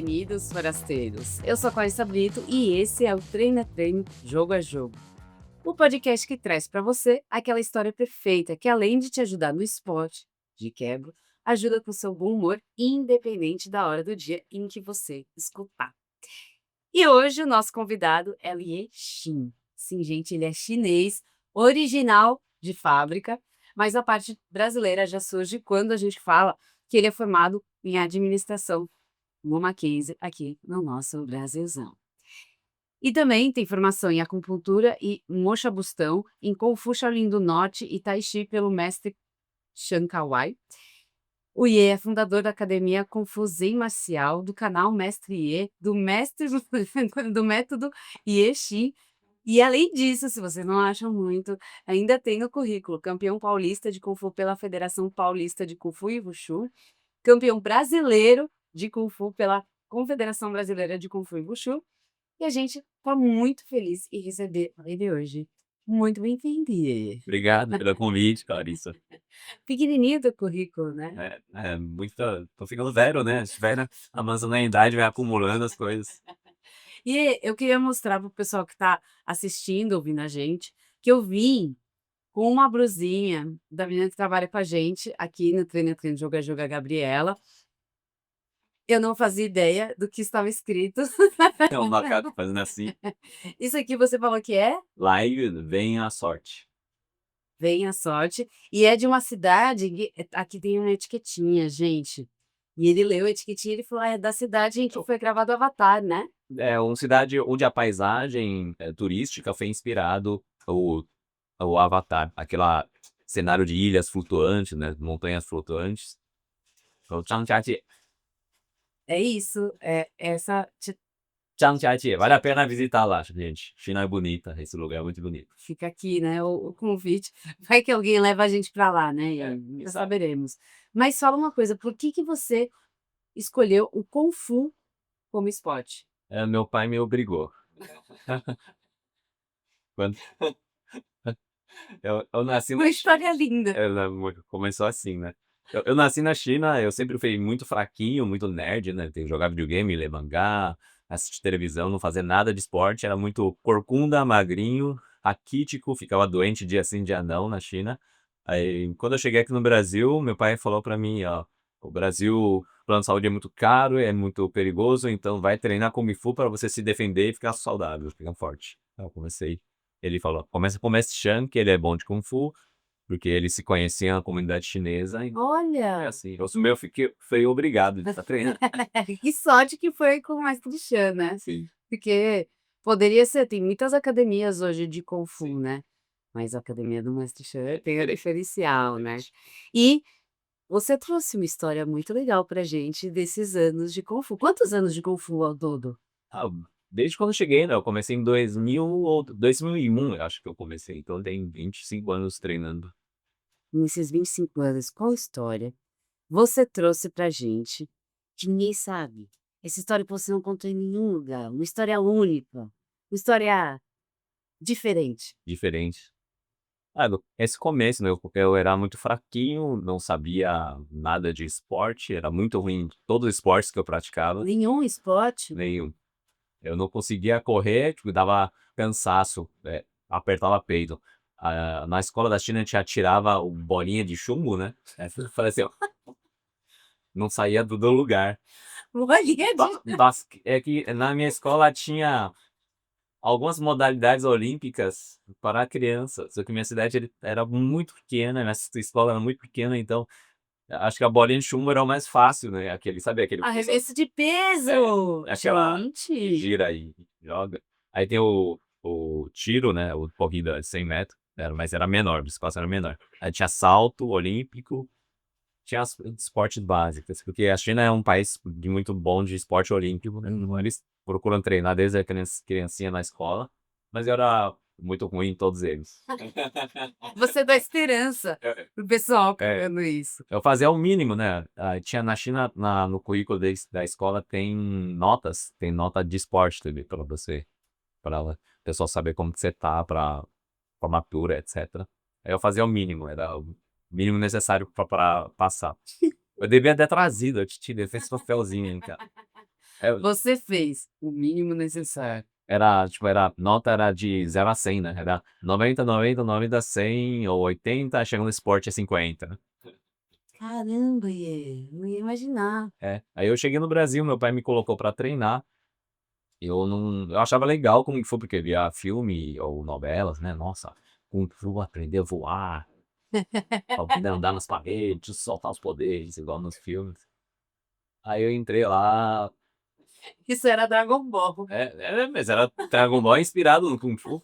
bem-vindos, forasteiros. Eu sou a Clarissa Brito e esse é o Treino a Treino, Jogo a Jogo. O podcast que traz para você aquela história perfeita que, além de te ajudar no esporte, de quebra, ajuda com o seu bom humor, independente da hora do dia em que você escutar. E hoje o nosso convidado é Lie Xin. Sim, gente, ele é chinês, original de fábrica, mas a parte brasileira já surge quando a gente fala que ele é formado em administração no Mackenzie, aqui no nosso Brasilzão. E também tem formação em acupuntura e mocha-bustão, em Kung Fu Shaolin do Norte e Tai Chi pelo mestre Chan Kawai. O Ye é fundador da Academia Kung Fu Zen Marcial, do canal Mestre Ye, do mestre do método Ye Xin. E além disso, se vocês não acham muito, ainda tem no currículo campeão paulista de Kung Fu pela Federação Paulista de Kung Fu e Wushu, campeão brasileiro de Kung Fu pela Confederação Brasileira de Kung Fu e Wushu. E a gente está muito feliz em receber ele hoje. Muito bem-vindo. Obrigado pelo convite, Clarissa. Pequenininho do currículo, né? Tô ficando velho, né? Velho, avançando na idade, vai acumulando as coisas. E eu queria mostrar para o pessoal que está assistindo, ouvindo a gente, que eu vim com uma blusinha da menina que trabalha com a gente aqui no Treino a Treino, Jogo a Jogo, a Gabriela. Eu não fazia ideia do que estava escrito. É um macaco fazendo assim. Isso aqui você falou que é? Live, vem a sorte. Vem a sorte. E é de uma cidade que aqui tem uma etiquetinha, gente. E ele leu a etiquetinha e ele falou: "Ah, é da cidade em que foi gravado o Avatar, né?" É uma cidade onde a paisagem turística foi inspirado o Avatar, aquele cenário de ilhas flutuantes, né? Montanhas flutuantes. Então, Zhangjiajie. É isso, é essa Zhangjiajie, vale a pena visitar lá, gente. China é bonita, esse lugar é muito bonito. fica aqui, né, o convite. Vai que alguém leva a gente para lá, né, e aí Quem nunca sabe? saberemos. Mas fala uma coisa, por que você escolheu o Kung Fu como esporte? Meu pai me obrigou. Quando eu nasci Uma na China. história linda. Começou assim, né? Eu nasci na China, eu sempre fui muito fraquinho, muito nerd, né? Jogar videogame, ler mangá, assistir televisão, não fazer nada de esporte. Era muito corcunda, magrinho, raquítico, ficava doente dia sim, dia não na China. Aí, quando eu cheguei aqui no Brasil, meu pai falou pra mim, ó, o Brasil, o plano de saúde é muito caro, é muito perigoso, então vai treinar Kung Fu para você se defender e ficar saudável, ficar forte. Então, eu comecei. Ele falou, começa com o Mestre Chan, que ele é bom de Kung Fu, porque eles se conheciam na comunidade chinesa, e é Olha, assim, eu meio fui obrigado de estar treinando. que sorte que foi com o mestre Chan, né? Sim, Porque poderia ser, tem muitas academias hoje de Kung Fu, sim, né? Mas a academia do Mestre Chan tem o diferencial, né? E você trouxe uma história muito legal pra gente desses anos de Kung Fu. Quantos anos de Kung Fu ao todo? ah, desde quando eu cheguei, né, eu comecei em 2000 ou 2001, eu acho que eu comecei, então tem 25 anos treinando. Nesses 25 anos, qual história você trouxe pra gente que ninguém sabe? Essa história que você não contou em nenhum lugar, uma história única, uma história diferente. Diferente. Esse começo, né, eu era muito fraquinho, não sabia nada de esporte, era muito ruim em todos os esportes que eu praticava, Nenhum esporte? nenhum. Eu não conseguia correr, tipo, dava cansaço, apertava peito. Na escola da China a gente atirava o bolinha de chumbo, né, eu falei assim, ó, não saía do lugar. Bolinha de É que na minha escola tinha algumas modalidades olímpicas para crianças, só que minha cidade era muito pequena, minha escola era muito pequena, então acho que a bolinha de chumbo era o mais fácil, né, sabe aquele que você arremesso de peso! aquela que Gente! gira e joga. Aí tem o tiro, né, o corrida de 100 metros, mas era menor, o espaço era menor. Aí tinha salto olímpico, tinha as esportes básicos, porque a China é um país de muito bom de esporte olímpico, né, eles procuram treinar desde a criancinha na escola, mas eu era muito ruim em todos eles. Você dá esperança É, pro pessoal é, vendo isso. eu fazia o mínimo, né, tinha na China, no currículo da escola tem nota de esporte também para você. Para o pessoal saber como que você tá, para formatura, etcétera. Aí eu fazia o mínimo, era o mínimo necessário pra passar. Eu devia ter trazido, eu te tirei esse troféuzinho, hein, cara. É, Você fez o mínimo necessário. tipo, nota era de 0 a 100, né? Era 90, 90, 90, 100 ou 80, chegando no esporte é 50, né? Caramba, Iê, não ia imaginar. É. Aí eu cheguei no Brasil, meu pai me colocou pra treinar. Eu achava legal Kung Fu, porque via filme ou novelas, né? Nossa, Kung Fu, aprender a voar, aprender a andar nas paredes, soltar os poderes, igual nos filmes. Aí eu entrei lá, Isso era Dragon Ball. mas era Dragon Ball inspirado no Kung Fu.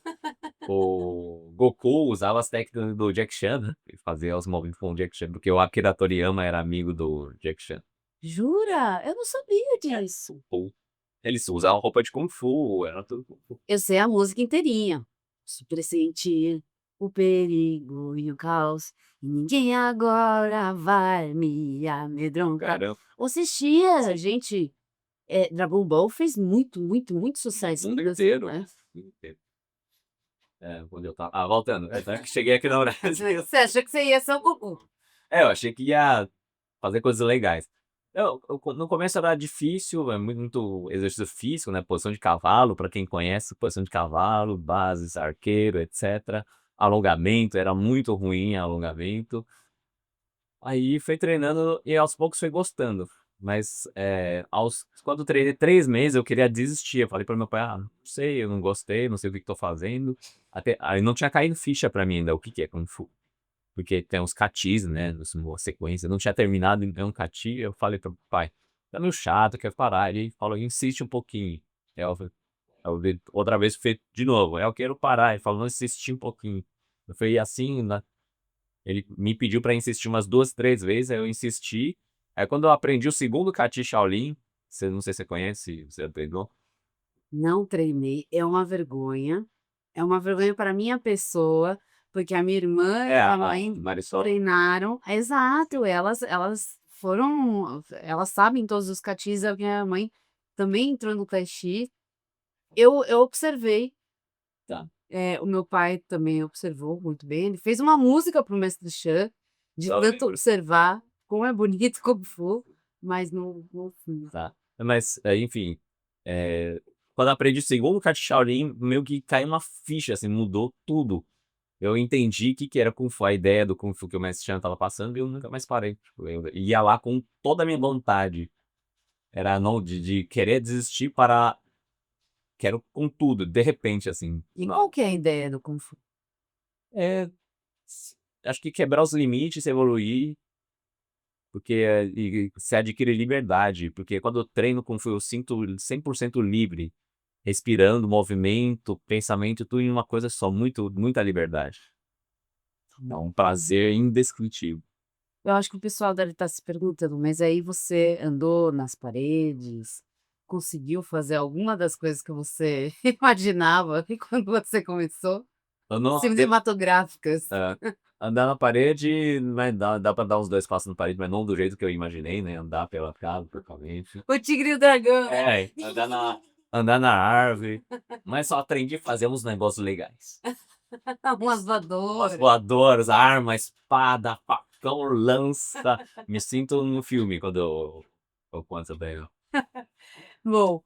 O Goku usava as técnicas do Jack Chan, né? E fazia os movimentos com o Jack Chan, porque o Akira Toriyama era amigo do Jack Chan. Jura? Eu não sabia disso. Pô, eles usavam roupa de Kung Fu, era tudo Kung Fu. Eu sei a música inteirinha. Se pressentir o perigo e o caos, e ninguém agora vai me amedrontar. Caramba, Ou assistia, gente. Dragon Ball fez muito, muito, muito sucesso o no mundo Brasil, inteiro. né? O mundo inteiro. Quando eu tava. Voltando. Até que cheguei aqui no Brasil. Você achou que você ia ser o Goku? Eu achei que ia fazer coisas legais. No começo era difícil, é muito exercício físico, né? Posição de cavalo, para quem conhece, posição de cavalo, bases, arqueiro, etc. Alongamento, era muito ruim alongamento. Aí foi treinando e aos poucos foi gostando. Mas quando eu treinei 3 meses, eu queria desistir. Eu falei para meu pai, não sei, eu não gostei, não sei o que que tô fazendo. Aí não tinha caído ficha para mim ainda, o que que é Kung Fu. Porque tem uns katis, né, numa sequência. Eu não tinha terminado em um kati, eu falei pro pai, tá meio chato, quero parar. Ele falou, insiste um pouquinho. Outra vez fez de novo, eu quero parar. Ele falou, não, insiste um pouquinho. Eu falei, assim, né? Ele me pediu pra insistir umas 2, 3 vezes, aí eu insisti. Aí quando eu aprendi o segundo kati Shaolin, não sei se você conhece, você aprendeu? Não treinei, é uma vergonha. É uma vergonha para minha pessoa, porque a minha irmã e É, a a mãe Marisol. treinaram exato, elas foram elas sabem todos os catis, a minha mãe também entrou no tai chi. Eu observei, Tá. o meu pai também observou muito bem, ele fez uma música para o mestre Chan, de Só tanto lembro. observar como é bonito Kung Fu, mas não fiz. Tá. Mas, enfim, quando eu aprendi o segundo kati Shaolin, meio que caiu uma ficha, assim, mudou tudo. Eu entendi o que que era Kung Fu, a ideia do Kung Fu que o Mestre Chan estava passando, e eu nunca mais parei. Tipo, eu ia lá com toda a minha vontade. Era não de querer desistir para quero com tudo, de repente, assim. E qual que é a ideia do Kung Fu? É, acho que quebrar os limites, evoluir, porque você adquire liberdade. Porque quando eu treino Kung Fu, eu sinto 100% livre, respirando, movimento, pensamento, tudo em uma coisa só, muita liberdade. É um prazer indescritível. Eu acho que o pessoal deve estar se perguntando, mas aí você andou nas paredes, conseguiu fazer alguma das coisas que você imaginava quando você começou? Eu não, Cinematográficas. É, andar na parede, mas dá pra dar uns 2 passos na parede, mas não do jeito que eu imaginei, né, andar pela casa, totalmente. O Tigre e o Dragão. Andar na árvore, mas só aprendi a fazer uns negócios legais. Umas Umas voadoras. voadoras, arma, espada, facão, lança. Me sinto no filme quando eu conto bem. Bom,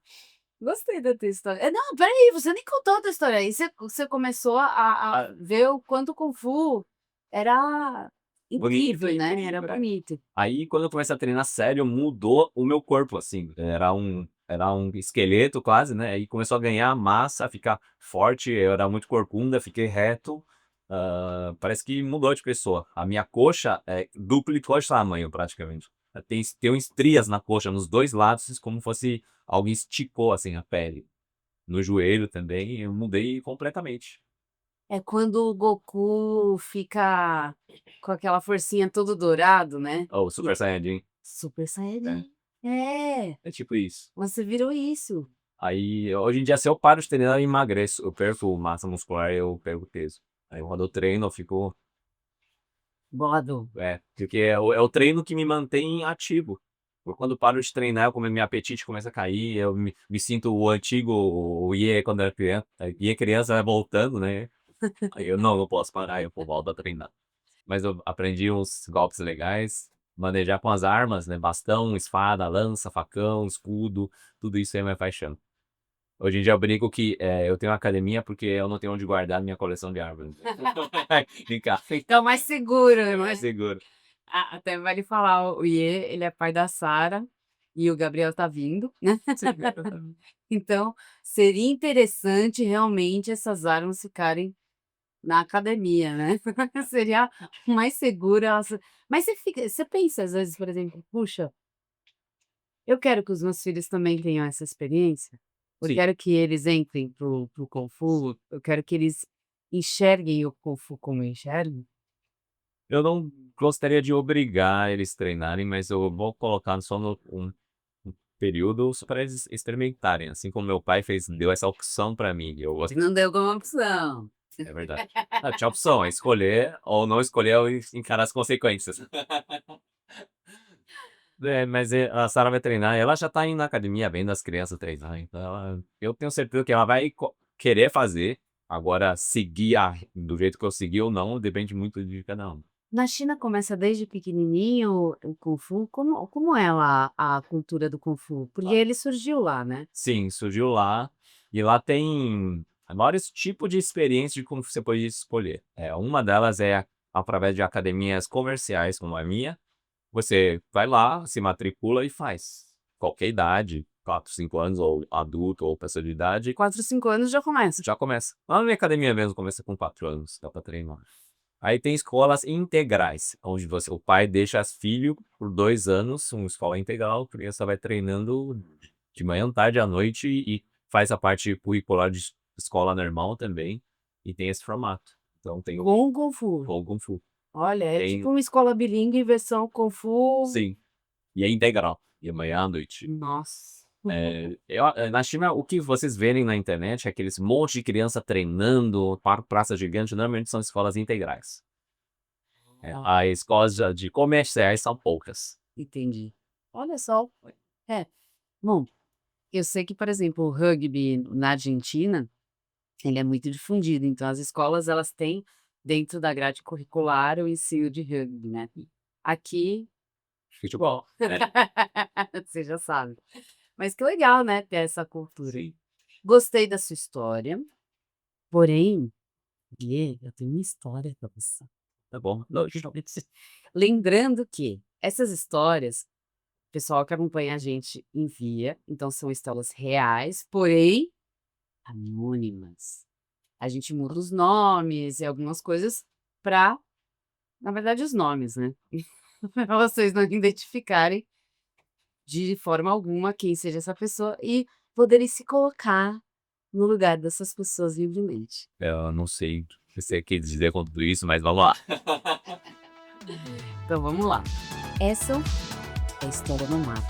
gostei da tua história. Não, espera aí, você nem contou a tua história aí. Você começou a Ah, ver o quanto o Kung Fu era bonito, incrível, né? Era incrível, é. bonito. Aí quando eu comecei a treinar sério, mudou o meu corpo, assim, era um esqueleto quase, né, aí começou a ganhar massa, a ficar forte, eu era muito corcunda, fiquei reto, parece que mudou de pessoa. A minha coxa, duplicou de tamanho praticamente. Tem estrias na coxa, nos 2 lados, como fosse alguém esticou, assim, a pele. No joelho também, eu mudei completamente. É quando o Goku fica com aquela forcinha todo dourado, né. Oh, Super Saiyajin. Super É, Saiyajin. É, é tipo isso. você virou isso. Aí, hoje em dia, se eu paro de treinar, eu emagreço. Eu perco massa muscular, eu perco peso. Aí, quando eu treino, eu fico. Boladão. Porque é o treino que me mantém ativo. Porque quando eu paro de treinar, meu apetite começa a cair, eu me sinto o antigo, o Iê quando era criança. Aí, Iê criança vai voltando, né? Aí eu não posso parar, eu volto a treinar. Mas eu aprendi uns golpes legais. manejar com as armas, né? Bastão, espada, lança, facão, escudo, tudo isso é minha paixão. Hoje em dia eu brinco que eu tenho uma academia porque eu não tenho onde guardar minha coleção de armas. Em casa. Então, mais seguro, É né? mais seguro. Até vale falar, o Iê, ele é pai da Sara e o Gabriel tá vindo, né? Sim. Então, seria interessante realmente essas armas ficarem na academia, né? Seria mais seguro elas. Mas você pensa às vezes, por exemplo, puxa, eu quero que os meus filhos também tenham essa experiência. Eu Sim. quero que eles entrem pro Kung Fu, eu quero que eles enxerguem o Kung Fu como eu enxergo. Eu não gostaria de obrigar eles a treinarem, mas eu vou colocar só um período só para eles experimentarem, assim como meu pai fez, deu essa opção para mim. Eu gosto. Não deu como opção. É verdade. Ah, tinha opção, é escolher ou não escolher ou encarar as consequências. Mas a Sara vai treinar, ela já tá indo na academia vendo as crianças treinar, então eu tenho certeza que ela vai querer fazer. Agora, seguir do jeito que eu segui ou não, depende muito de cada um. Na China começa desde pequenininho o Kung Fu, como é lá a cultura do Kung Fu? Porque ele surgiu lá, né? Sim, surgiu lá, e lá tem vários tipos de experiência de como você pode escolher. Uma delas é através de academias comerciais, como a minha. Você vai lá, se matricula e faz. Qualquer idade, 4, 5 anos, ou adulto, ou pessoa de idade, 4, 5 anos já começa. já começa. Lá na minha academia mesmo, começa com 4 anos, dá pra treinar. Aí tem escolas integrais, onde o pai deixa as filho por 2 anos, uma escola integral, a criança vai treinando de manhã, tarde, à noite e faz a parte curricular de escola normal também, e tem esse formato. Então tem o Com Kung Fu. Kung Fu. Olha, é Tem, tipo uma escola bilíngue versão Kung Fu. sim, e é integral, de manhã à noite. Nossa. Na China, o que vocês verem na internet é aqueles monte de criança treinando para praça gigante, normalmente são escolas integrais. As escolas de comerciais são poucas. Entendi. Olha só. É. Bom, eu sei que, por exemplo, o rugby na Argentina, ele é muito difundido, então as escolas elas têm dentro da grade curricular o ensino de rugby, né. Aqui Futebol. você já sabe. Mas que legal, né, ter essa cultura. Sim. Gostei da sua história, porém, eu tenho uma história pra você. Tá bom. Lembrando que essas histórias, o pessoal que acompanha a gente envia, então são histórias reais, porém anônimas. A gente muda os nomes e algumas coisas para, na verdade, os nomes, né? Para vocês não identificarem de forma alguma quem seja essa pessoa e poderem se colocar no lugar dessas pessoas livremente. Eu não sei o que você quer dizer com tudo isso, mas vamos lá. Então vamos lá. Essa é a história do mato.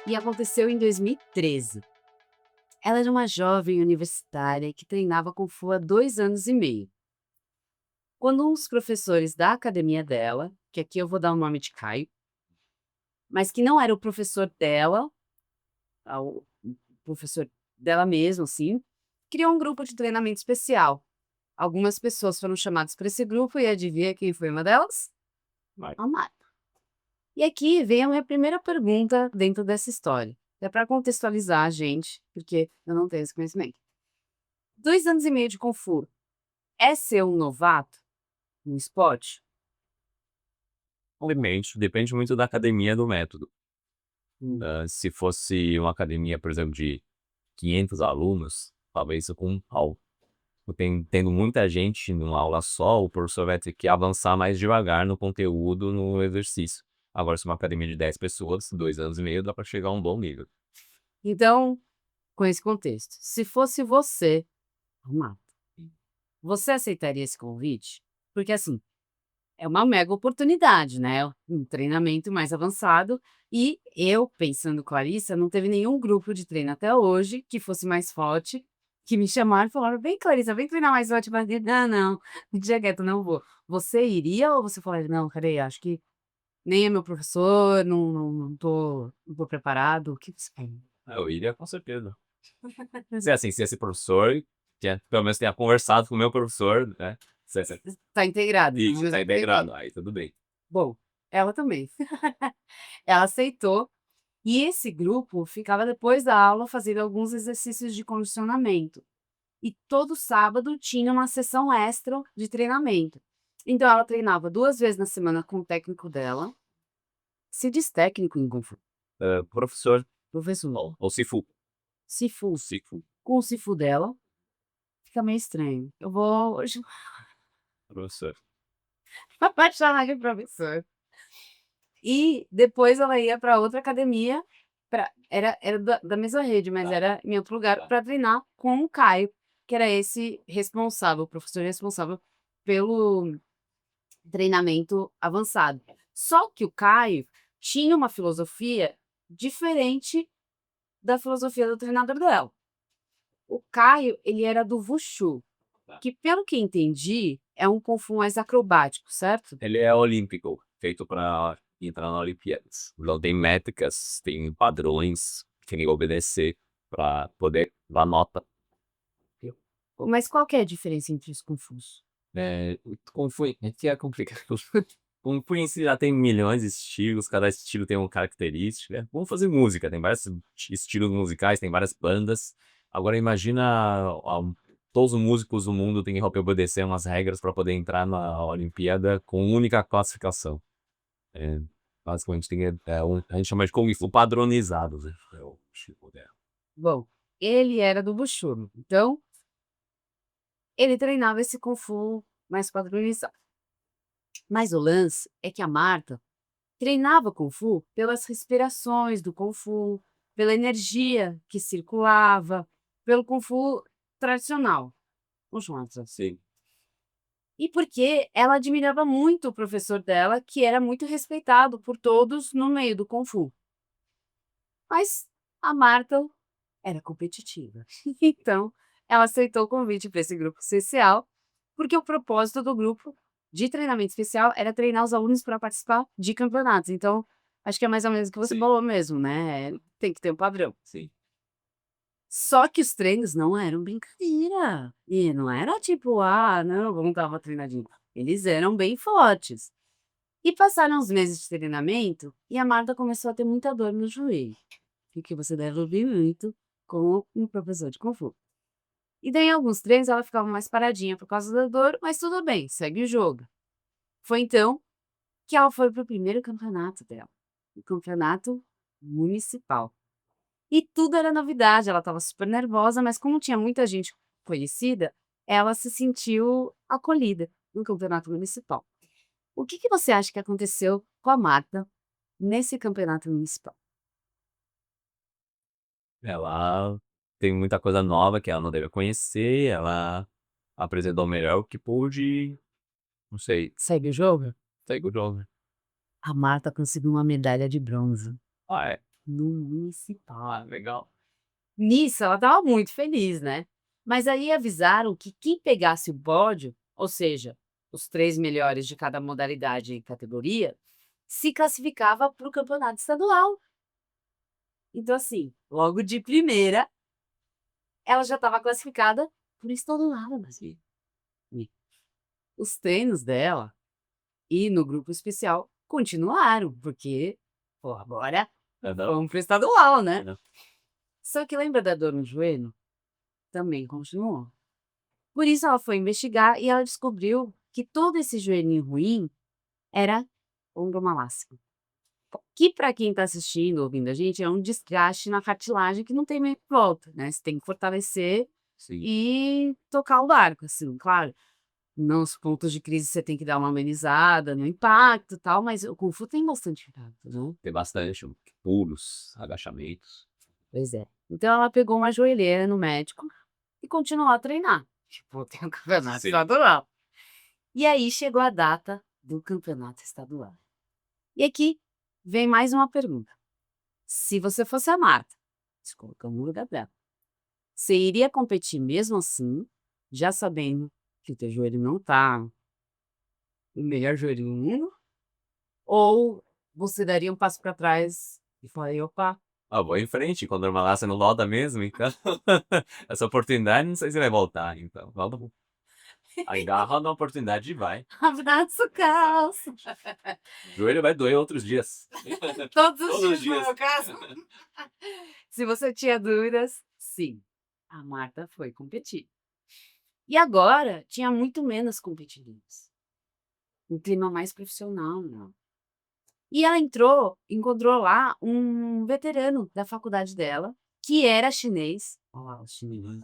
E aconteceu em 2013. Ela era uma jovem universitária que treinava Kung Fu há 2 anos e meio. Quando um dos professores da academia dela, que aqui eu vou dar o nome de Caio, mas que não era o professor dela, o professor dela mesmo, assim, criou um grupo de treinamento especial. Algumas pessoas foram chamadas para esse grupo e adivinha quem foi uma delas? Vai. A Mari. E aqui vem a minha primeira pergunta dentro dessa história. É para contextualizar a gente, porque eu não tenho esse conhecimento. 2 anos e meio de Kung Fu. É ser um novato no esporte? Obviamente, depende muito da academia do método. Hum. Se fosse uma academia, por exemplo, de 500 alunos, talvez com tendo muita gente numa aula só, o professor vai ter que avançar mais devagar no conteúdo, no exercício. Agora, se uma academia de 10 pessoas, 2 anos e meio, dá para chegar a um bom nível. Então, com esse contexto, se fosse você, Amado, você aceitaria esse convite? Porque assim, é uma mega oportunidade, né? Um treinamento mais avançado. E eu, pensando Clarissa, não teve nenhum grupo de treino até hoje que fosse mais forte, que me chamaram e falaram: vem, Clarissa, vem treinar mais forte. Mas, não, deixa quieto, não vou. Você iria ou você falaria: não, peraí, acho que nem é meu professor, não tô preparado? O que você quer? Eu iria com certeza. Se assim, se esse professor, pelo menos tenha conversado com o meu professor, né? Tá integrado. Isso, tá integrado, aí tudo bem. Bom, ela também. Ela aceitou, e esse grupo ficava depois da aula fazendo alguns exercícios de condicionamento. E todo sábado tinha uma sessão extra de treinamento. Então ela treinava 2 vezes na semana com o técnico dela. Se diz técnico em Kung Fu? Professor Professor. ou Sifu. Sifu. Sifu, Com o Sifu dela, fica meio estranho. Eu vou hoje professor. chamar de professor. E depois ela ia para outra academia, era da mesma rede, mas Tá, era em outro lugar, tá. para treinar com o Caio, que era esse responsável, o professor responsável pelo treinamento avançado. Só que o Caio tinha uma filosofia diferente da filosofia do treinador dela. O Caio, ele era do Wushu, Tá. que pelo que entendi, é um Kung Fu mais acrobático, certo? Ele é olímpico, feito para entrar na Olimpíadas. Então tem métricas, tem padrões que tem que obedecer para poder dar nota. Mas qual que é a diferença entre os Kung Fus? O Kung Fu é que é complicado. Kung Fu em si já tem milhões de estilos, cada estilo tem uma característica, né. Vamos fazer música, tem vários estilos musicais, tem várias bandas. Agora imagina todos os músicos do mundo têm que obedecer umas regras para poder entrar na Olimpíada com única classificação. É, basicamente a gente chama de Kung Fu padronizado, né, é o tipo dela. Bom, ele era do Wushu, então ele treinava esse Kung Fu mais padronizado. Mas o lance é que a Marta treinava Kung Fu pelas respirações do Kung Fu, pela energia que circulava, pelo Kung Fu tradicional. Vamos chamar assim. Sim, E porque ela admirava muito o professor dela, que era muito respeitado por todos no meio do Kung Fu. Mas a Marta era competitiva. Então, ela aceitou o convite para esse grupo especial, porque o propósito do grupo de treinamento especial era treinar os alunos para participar de campeonatos. Então, acho que é mais ou menos o que você sim, falou mesmo, né? Tem que ter um padrão. sim. Só que os treinos não eram brincadeira. E não era tipo, ah, não, vamos dar uma treinadinha. Eles eram bem fortes. E passaram uns meses de treinamento e a Marta começou a ter muita dor no joelho. O que você deve ouvir muito com um professor de Kung Fu. E daí, em alguns treinos, ela ficava mais paradinha por causa da dor, mas tudo bem, segue o jogo. Foi então que ela foi para o primeiro campeonato dela, o campeonato municipal. E tudo era novidade, ela estava super nervosa, mas como tinha muita gente conhecida, ela se sentiu acolhida no campeonato municipal. O que você acha que aconteceu com a Marta nesse campeonato municipal? Ela tem muita coisa nova que ela não deve conhecer, ela apresentou o melhor que pôde, não sei, Segue o jogo? segue o jogo, né. A Marta conseguiu uma medalha de bronze Ah, é? no municipal. Ah, legal. Nisso, ela estava muito feliz, né. Mas aí avisaram que quem pegasse o pódio, ou seja, os 3 melhores de cada modalidade e categoria, se classificava para o campeonato estadual. Então, assim, logo de primeira, ela já estava classificada para o estadual, mas e os treinos dela e no grupo especial continuaram, porque, pô, agora Aham. vamos para o estadual, né. Aham. Só que lembra da dor no joelho? Também continuou. Por isso ela foi investigar e ela descobriu que todo esse joelhinho ruim era ombromalácico, que para quem está assistindo, ouvindo a gente, é um desgaste na cartilagem que não tem meio que volta, né, você tem que fortalecer Sim, e tocar o barco, assim, claro, nos pontos de crise você tem que dar uma amenizada no impacto e tal, mas o Kung Fu tem bastante impacto, né. tem bastante pulos, agachamentos. Pois é. Então ela pegou uma joelheira no médico e continuou a treinar, tipo, tem um campeonato Sim. estadual. E aí chegou a data do campeonato estadual. E aqui vem mais uma pergunta. Se você fosse a Marta, se colocando no lugar dela, você iria competir mesmo assim, já sabendo que o teu joelho não tá o melhor joelho do mundo? Ou você daria um passo para trás e falaria, opa, Ah, vou em frente, quando a Malásia não volta mesmo, então essa oportunidade não sei se vai voltar, então vamos Agarra na oportunidade e vai. Abraço, calça. O joelho vai doer outros dias. Todos os Todos dias, os no dias. meu caso. Se você tinha dúvidas, sim, a Marta foi competir. E agora tinha muito menos competidores. Um clima mais profissional, não. E ela encontrou lá um veterano da faculdade dela, que era chinês, ó lá, o chinês,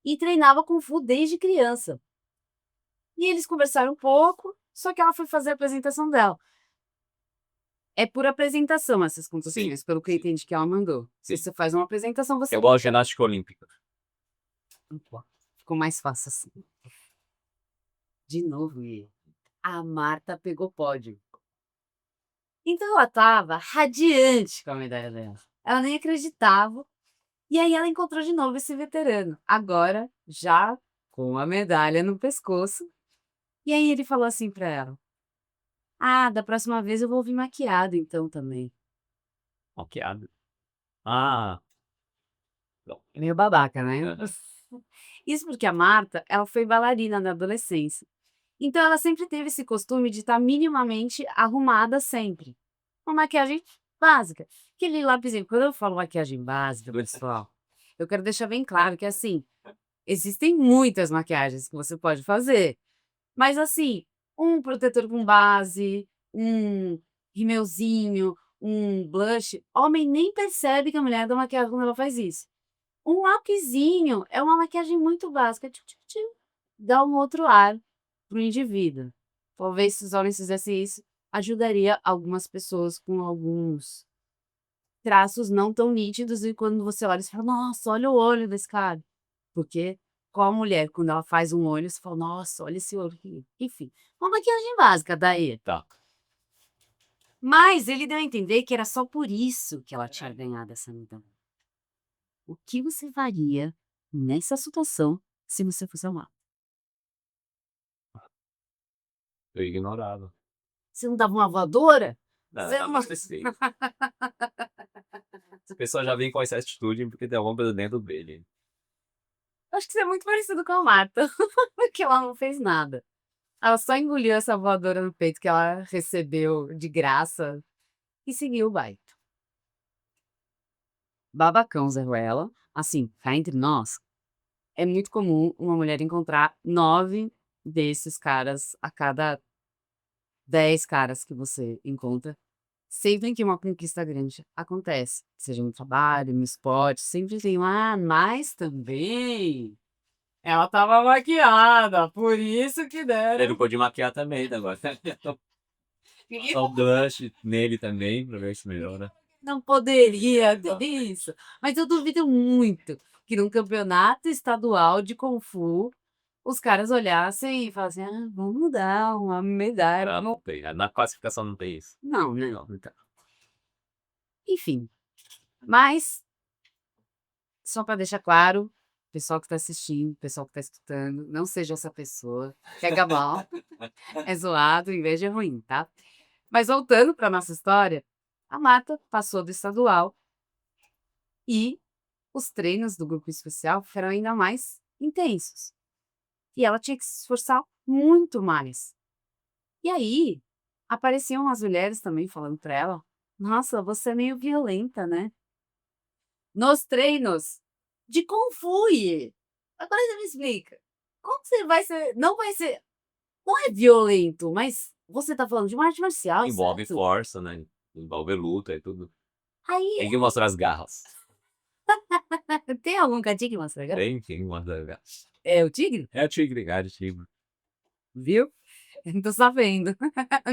e treinava Kung Fu desde criança. E eles conversaram um pouco, só que ela foi fazer a apresentação dela. É por apresentação essas Sim, competições, pelo que eu sim, entendi que ela mandou. Se sim. você faz uma apresentação, você É igual a ginástica olímpica. ficou mais fácil assim. De novo, a Marta pegou pódio. Então ela estava radiante com a medalha dela. Ela nem acreditava. E aí ela encontrou de novo esse veterano, agora já com a medalha no pescoço. E aí ele falou assim pra ela: "Ah, da próxima vez eu vou vir maquiado então também". Maquiado. Ah, não. É meio babaca, né? Isso porque a Marta, ela foi bailarina na adolescência. Então ela sempre teve esse costume de estar minimamente arrumada sempre. Uma maquiagem básica. Aquele lapisinho. Quando eu falo maquiagem básica, pessoal, eu quero deixar bem claro que assim, existem muitas maquiagens que você pode fazer. Mas assim, um protetor com base, um rímelzinho, um blush, homem nem percebe que a mulher dá maquiagem quando ela faz isso. Um lapisinho é uma maquiagem muito básica, tchu, tchu, tchu, dá um outro ar para o indivíduo. Talvez se os homens fizessem isso, ajudaria algumas pessoas com alguns traços não tão nítidos e quando você olha, você fala: "Nossa, olha o olho desse cara". Porque com a mulher, quando ela faz um olho, você fala: "Nossa, olha esse olho aqui". Enfim, uma maquiagem básica daí. Tá. Mas ele deu a entender que era só por isso que ela tinha ganhado essa medalha. O que você faria nessa situação se você fosse a Marta? Eu ignorava. Você não dava uma voadora? Não, Você não não sei. Essa pessoa já vem com essa atitude porque tem alguma coisa dentro dele. acho que você é muito parecido com a Marta, porque ela não fez nada. Ela só engoliu essa voadora no peito que ela recebeu de graça e seguiu o baile. Babacão, Zé Ruela. Assim, cá entre nós, é muito comum uma mulher encontrar 9 desses caras a cada 10 caras que você encontra. Sempre que uma conquista grande acontece, seja no trabalho, no esporte, sempre tem um: "Ah, mas também ela estava maquiada, por isso que Ele deram". não pôde maquiar também, né, agora. Passar o blush nele também, pra ver se melhora. Não poderia ter isso, mas eu duvido muito que num campeonato estadual de Kung Fu, os caras olhassem e falassem: "Ah, vamos dar uma medalha, Ah, vamos". não tem. Na classificação não tem isso. Não, né, não, então. Enfim, mas só para deixar claro, pessoal que está assistindo, pessoal que está escutando, não seja essa pessoa, pega mal, é zoado, inveja é ruim, tá. Mas voltando para nossa história, a Marta passou do estadual e os treinos do grupo especial foram ainda mais intensos. E ela tinha que se esforçar muito mais. E aí, apareciam umas mulheres também falando para ela: "Nossa, você é meio violenta, né?" Nos treinos de Kung Fu. Agora você me explica, como que você vai ser não vai ser não é violento, mas você tá falando de uma arte marcial, Envolve certo? força, né, envolve luta e tudo. Aí Tem que mostrar as garras. tem algum cantinho que mostra agora? Tem que mostrar as garras. É o tigre? É o tigre, cara, o tigre. Viu? Não tô sabendo.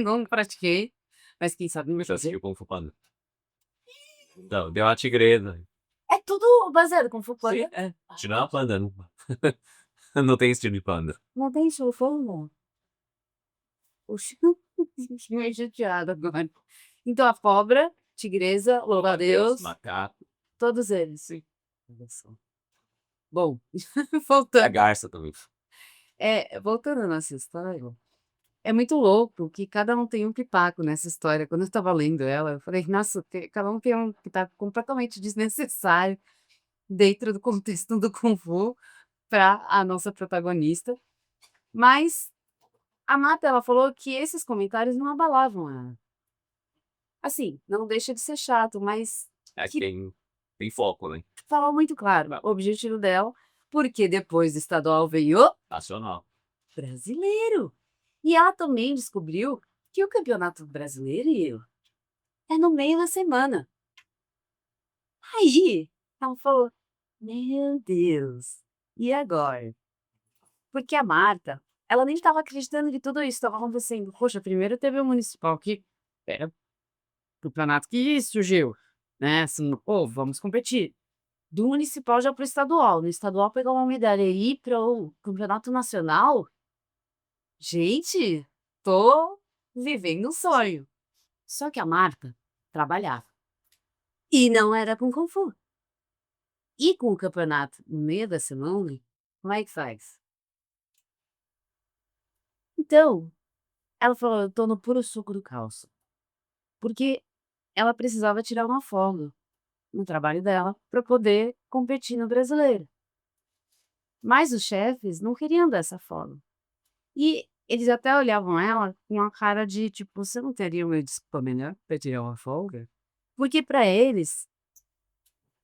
Não pratiquei, mas quem sabe um Você dia. assistiu Kung Fu Panda? Não, deu uma tigresa. É tudo baseado com Fu Sim, Panda? é. Tirou uma panda, não. Não tem estilo de panda. Não tem Fu Panda? Oxi, fiquei meio chateada agora. Então a cobra, tigresa, louva-a-Deus, Macaco. todos eles. Sim. Olha só. Bom, E a voltando. garça também. Voltando à nossa história, é muito louco que cada um tem um pitaco nessa história. Quando eu estava lendo ela, eu falei: "Nossa, cada um tem um pitaco completamente desnecessário dentro do contexto do Kung Fu para a nossa protagonista". Mas a Marta, ela falou que esses comentários não abalavam ela. Assim, não deixa de ser chato, mas É que que tem foco, né? falou muito claro o objetivo dela, porque depois do estadual veio o Nacional. brasileiro. E ela também descobriu que o campeonato brasileiro é no meio da semana. Aí, ela falou: Meu Deus, e agora? Porque a Marta, ela nem estava acreditando que tudo isso estava acontecendo. Poxa, primeiro teve o municipal que era campeonato que surgiu, né? Assim, pô, vamos competir. Do municipal já pro estadual. No estadual pegar uma medalha aí para o campeonato nacional. Gente, tô vivendo um sonho. Só que a Marta trabalhava. E não era com Kung Fu. E com o campeonato no meio da semana, como é que faz? Então, ela falou: eu tô no puro suco do caos. Porque ela precisava tirar uma folga no trabalho dela para poder competir no brasileiro. Mas os chefes não queriam dar essa folga. E eles até olhavam ela com uma cara de tipo: você não teria uma desculpa melhor para tirar uma folga? Porque para eles,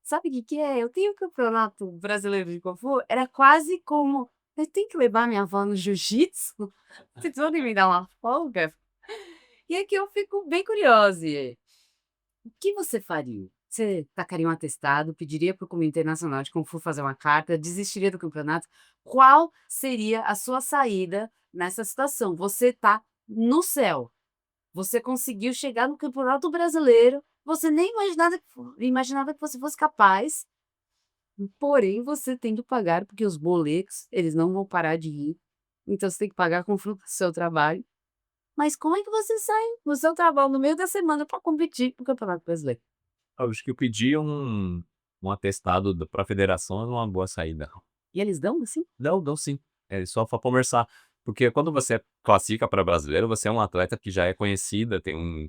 sabe o que que é? Eu tenho o campeonato brasileiro de Kung Fu, era quase como: "Eu tenho que levar minha avó no jiu-jitsu? Vocês podem me dar uma folga?". E aqui eu fico bem curiosa, o que você faria? Você tacaria um atestado, pediria para o Comitê Nacional de Kung Fu fazer uma carta, desistiria do campeonato? Qual seria a sua saída nessa situação? Você está no céu, você conseguiu chegar no Campeonato Brasileiro, você nem imaginava que você fosse capaz. Porém, você tem que pagar, porque os boletos, eles não vão parar de ir. Então você tem que pagar com fruto do seu trabalho. Mas como é que você sai do seu trabalho no meio da semana para competir no Campeonato Brasileiro? Eu acho que eu pedi um atestado para a federação é uma boa saída. E eles dão assim? Dão sim. É só para conversar. Porque quando você classifica para brasileiro, você é um atleta que já é conhecida, tem um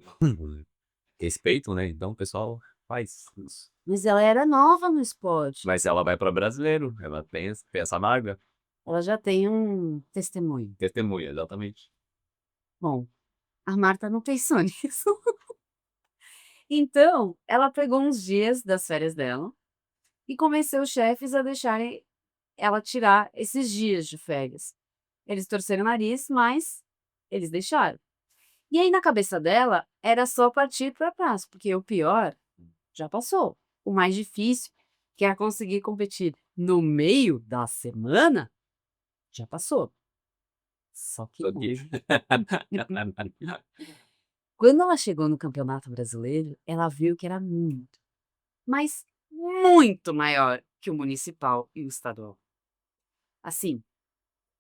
respeito, né? Então o pessoal faz isso. Mas ela era nova no esporte. Mas ela vai para brasileiro, ela tem essa marca, Ela já tem um testemunho. testemunha, exatamente. Bom, a Marta não pensou nisso. Então, ela pegou uns dias das férias dela e convenceu os chefes a deixarem ela tirar esses dias de férias. Eles torceram o nariz, mas eles deixaram. E aí, na cabeça dela, era só partir para a praça, porque o pior já passou. O mais difícil, que é conseguir competir no meio da semana, já passou. Só que Só não. que Quando ela chegou no Campeonato Brasileiro, ela viu que era muito, mas muito maior que o municipal e o estadual. Assim,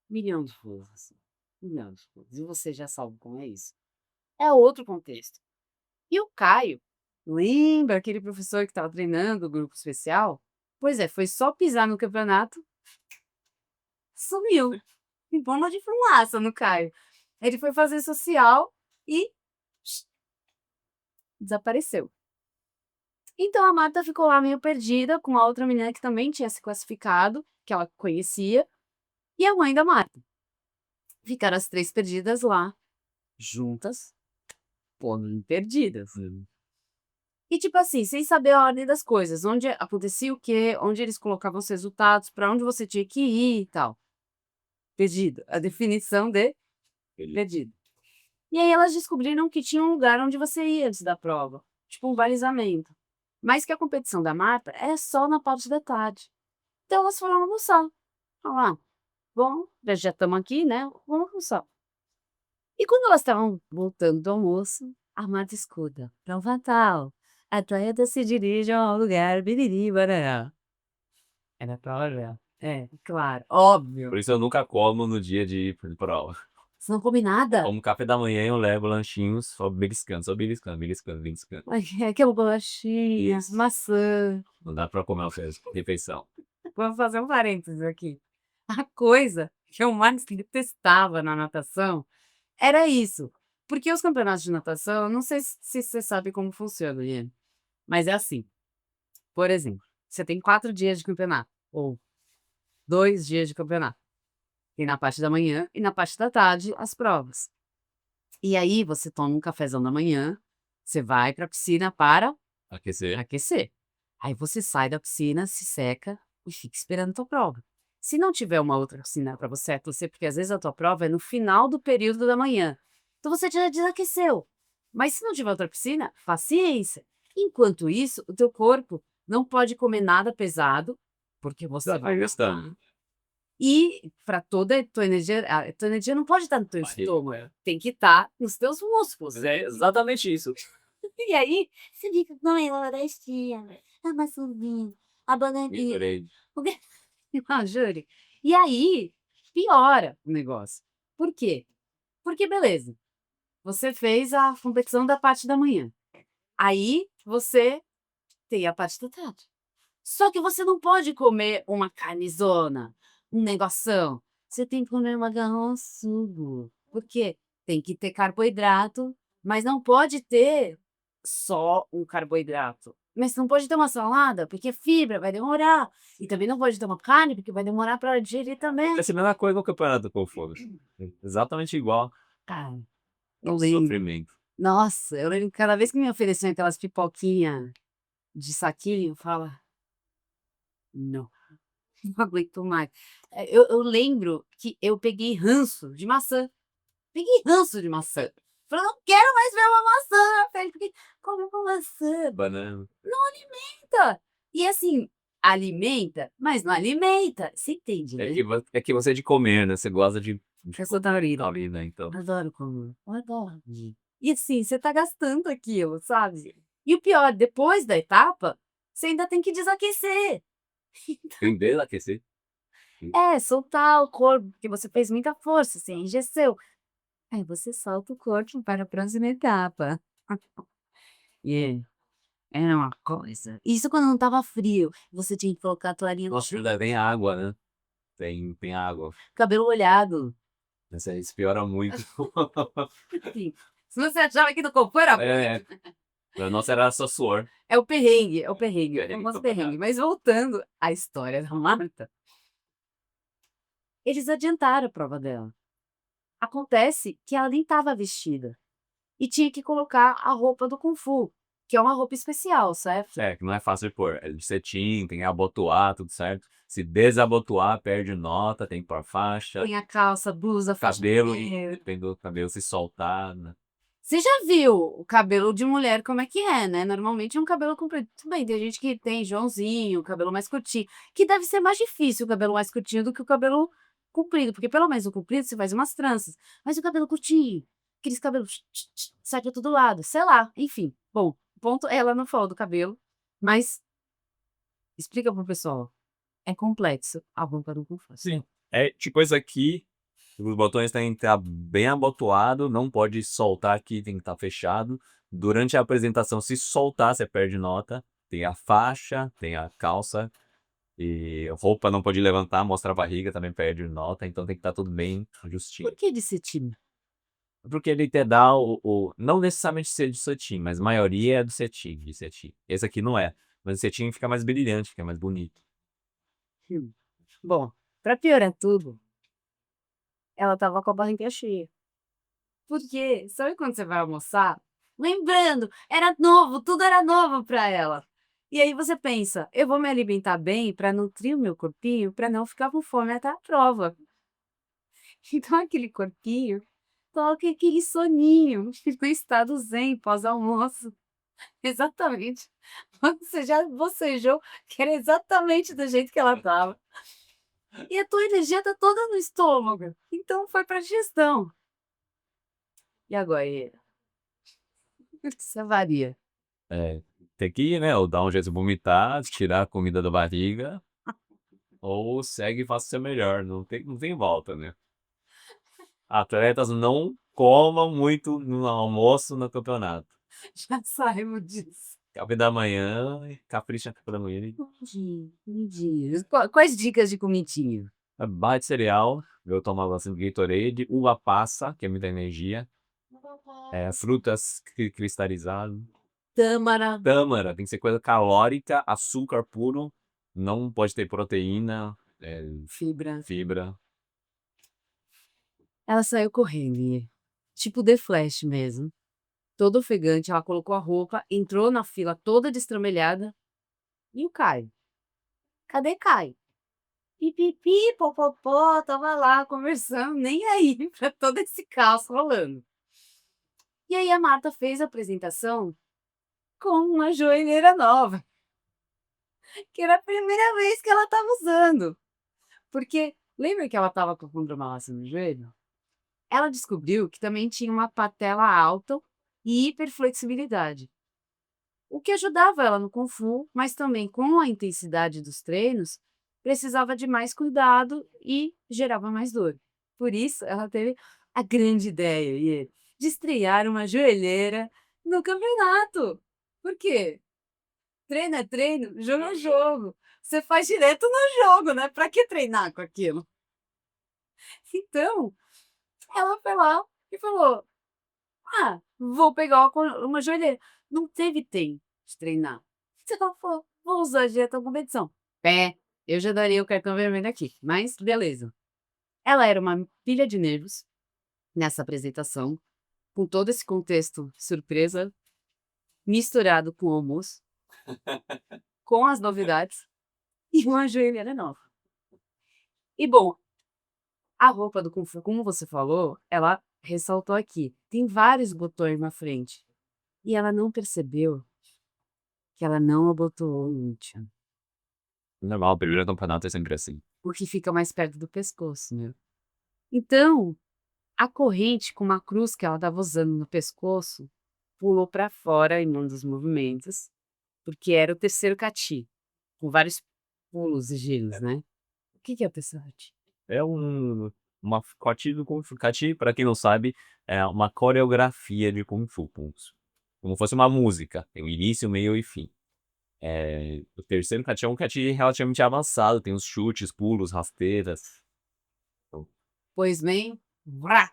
milhão de coisas. Assim, milhão de coisas. E você já sabe como é isso. É outro contexto. E o Caio, lembra aquele professor que estava treinando o grupo especial? Pois é, foi só pisar no campeonato, sumiu. Em bomba de fumaça no Caio. Ele foi fazer social e desapareceu. Então a Marta ficou lá meio perdida com a outra menina que também tinha se classificado, que ela conhecia, e a mãe da Marta. Ficaram as três perdidas lá, juntas, porém perdidas. E tipo assim, sem saber a ordem das coisas, onde acontecia o quê, onde eles colocavam os resultados, para onde você tinha que ir e tal. Perdido. A definição de perdido. E aí elas descobriram que tinha um lugar onde você ia antes da prova, tipo um balizamento. Mas que a competição da Marta é só na parte da tarde. Então elas foram almoçar. Falaram: bom, já estamos aqui, né? Vamos almoçar. E quando elas estavam voltando do almoço, a Marta escuta: prova tal. Atletas se dirigem ao lugar biriri barará. Era prova dela. É, claro, óbvio. por isso eu nunca como no dia de ir pra prova. Você não come nada? Como café da manhã eu levo lanchinhos, só beliscando, beliscando, beliscando. Ai, aquela bolachinha, Isso. maçã. Não dá pra comer uma refeição. Vou fazer um parênteses aqui. A coisa que eu mais detestava na natação era isso. Porque os campeonatos de natação, eu não sei se você sabe como funciona, Ian, mas é assim. Por exemplo, você tem 4 dias de campeonato, ou 2 dias de campeonato. Tem na parte da manhã e na parte da tarde as provas. E aí você toma um cafezão da manhã, você vai para a piscina para Aquecer. aquecer. Aí você sai da piscina, se seca e fica esperando a tua prova. Se não tiver uma outra piscina para você aquecer, porque às vezes a tua prova é no final do período da manhã, então você já desaqueceu. Mas se não tiver outra piscina, paciência. Enquanto isso, o teu corpo não pode comer nada pesado, porque você Já vai gastando. e para toda a tua energia não pode estar no teu Barriga. estômago, tem que estar nos teus músculos. É exatamente isso. E aí, Você fica com ela da estia, a maçãzinha, a bananinha. Gatorade. ah, jure. E aí, piora o negócio. Por quê? Porque beleza, você fez a competição da parte da manhã. Aí você tem a parte da tarde. Só que você não pode comer uma carnezona, um negoção. Você tem que comer uma macarrão sugo. Por quê? Tem que ter carboidrato, mas não pode ter só um carboidrato. Mas não pode ter uma salada, porque fibra vai demorar. E também não pode ter uma carne, porque vai demorar para digerir também. Essa é a mesma coisa no campeonato com fogo. Exatamente igual. Cara, É eu um lembro. sofrimento. Nossa, eu lembro que cada vez que me ofereciam aquelas pipoquinhas de saquinho, eu falava, não. Não aguento mais. Eu lembro que eu peguei ranço de maçã. Peguei ranço de maçã. Falei: "Não quero mais ver uma maçã na minha frente", porque come uma maçã, Banana. alimenta. E assim, alimenta, mas não alimenta. Você entende, né? É que você é de comer, né? Você gosta de Eu sou taurina. taurina, então. Adoro comer, eu adoro. E assim, você tá gastando aquilo, sabe? E o pior, depois da etapa, você ainda tem que desaquecer. Tem aquecer. É, soltar o corpo, porque você fez muita força, você enrijeceu. Aí você solta o corpo para a próxima etapa. E é uma coisa. Isso quando não estava frio, você tinha que colocar a toalhinha no Nossa, ainda tem água, né? Tem água. cabelo molhado. Isso piora muito. Assim, se você achava que no corpo era É, o nosso era só suor. é o perrengue, é o perrengue, é o Perrengue famoso total. perrengue. Mas voltando à história da Marta, eles adiantaram a prova dela. Acontece que ela nem estava vestida e tinha que colocar a roupa do Kung Fu, que é uma roupa especial, certo? É, que não é fácil de pôr. É de cetim, tem que abotoar, tudo certo. Se desabotoar, perde nota, tem que pôr faixa. Tem a calça, blusa, faixa de Cabelo, cabelo. depende do cabelo se soltar, né? Você já viu o cabelo de mulher como é que é, né? Normalmente é um cabelo comprido. Tudo bem, tem gente que tem Joãozinho, cabelo mais curtinho, que deve ser mais difícil o cabelo mais curtinho do que o cabelo comprido, porque pelo menos o comprido você faz umas tranças, mas o cabelo curtinho, aqueles cabelos sai pra todo lado, sei lá, enfim. Bom, o ponto é ela não falou do cabelo, mas explica pro pessoal. É complexo a roupa do Kung Fu. Sim. É tipo isso aqui. Os botões têm que estar bem abotoado, não pode soltar aqui, tem que estar fechado. Durante a apresentação, se soltar, você perde nota. Tem a faixa, tem a calça. E roupa não pode levantar, mostra a barriga, também perde nota. Então tem que estar tudo bem justinho. Por que de cetim? Porque ele te dá não necessariamente ser de cetim, mas a maioria é do cetim, de cetim. Esse aqui não é. Mas o cetim fica mais brilhante, fica mais bonito. Bom, pra piorar tudo, ela tava com a barriga cheia. Porque, sabe quando você vai almoçar? Lembrando, era novo, tudo era novo para ela. E aí você pensa, eu vou me alimentar bem para nutrir o meu corpinho, para não ficar com fome até a prova. Então aquele corpinho toca aquele soninho, no estado zen, pós-almoço. Exatamente. Você já bocejou, que era exatamente do jeito que ela estava. E a tua energia tá toda no estômago. Então foi pra digestão. E agora? Isso varia. É, tem que, né, ou dar um jeito de vomitar, tirar a comida da barriga, ou segue e faça o seu melhor. Não tem volta, né? Atletas não comam muito no almoço no campeonato. Já saímos disso. Café da manhã, capricha no café da manhã. Comidinhas. Quais dicas de comidinha? Barra de cereal, eu tomava bastante Gatorade, uva passa, que é muita energia, frutas cristalizadas. Tâmara. Tâmara, tem que ser coisa calórica, açúcar puro, não pode ter proteína, Fibra. fibra. Ela saiu correndo, tipo The Flash mesmo. Toda ofegante, ela colocou a roupa, entrou na fila toda destramelhada. E o Caio? Cadê Caio? Pipipi, popopó, tava lá conversando, nem aí pra todo esse caos rolando. E aí a Marta fez a apresentação com uma joelheira nova, que era a primeira vez que ela estava usando. Porque lembra que ela estava com condromalácia no joelho? Ela descobriu que também tinha uma patela alta e hiperflexibilidade, o que ajudava ela no Kung Fu, mas também com a intensidade dos treinos, precisava de mais cuidado e gerava mais dor. Por isso, ela teve a grande ideia de estrear uma joelheira no campeonato. Por quê? Treino é treino, jogo é jogo. Você faz direto no jogo, né? Pra que treinar com aquilo? Então, ela foi lá e falou: Ah, vou pegar uma joelheira. Não teve tempo de treinar. Você falou: Vou usar direto na competição. Pé, eu já daria o cartão vermelho aqui, mas beleza. Ela era uma pilha de nervos nessa apresentação, com todo esse contexto surpresa, misturado com o almoço, com as novidades e uma joelheira nova. E bom, a roupa do Kung Fu, como você falou, ela ressaltou aqui. Tem vários botões na frente. E ela não percebeu que ela não abotoou o último, Normal, o primeiro campeonato é sempre assim. porque fica mais perto do pescoço, né? Então, a corrente com uma cruz que ela estava usando no pescoço pulou para fora em um dos movimentos, porque era o terceiro cati, com vários pulos e giros, né? O que que é o terceiro cati? É uma Kati do Kung Fu. Kati, pra quem não sabe, é uma coreografia de Kung Fu. Como fosse uma música. Tem o início, meio e fim. O terceiro Kati é um Kati relativamente avançado. Tem os chutes, pulos, rasteiras. Pois bem, vrá,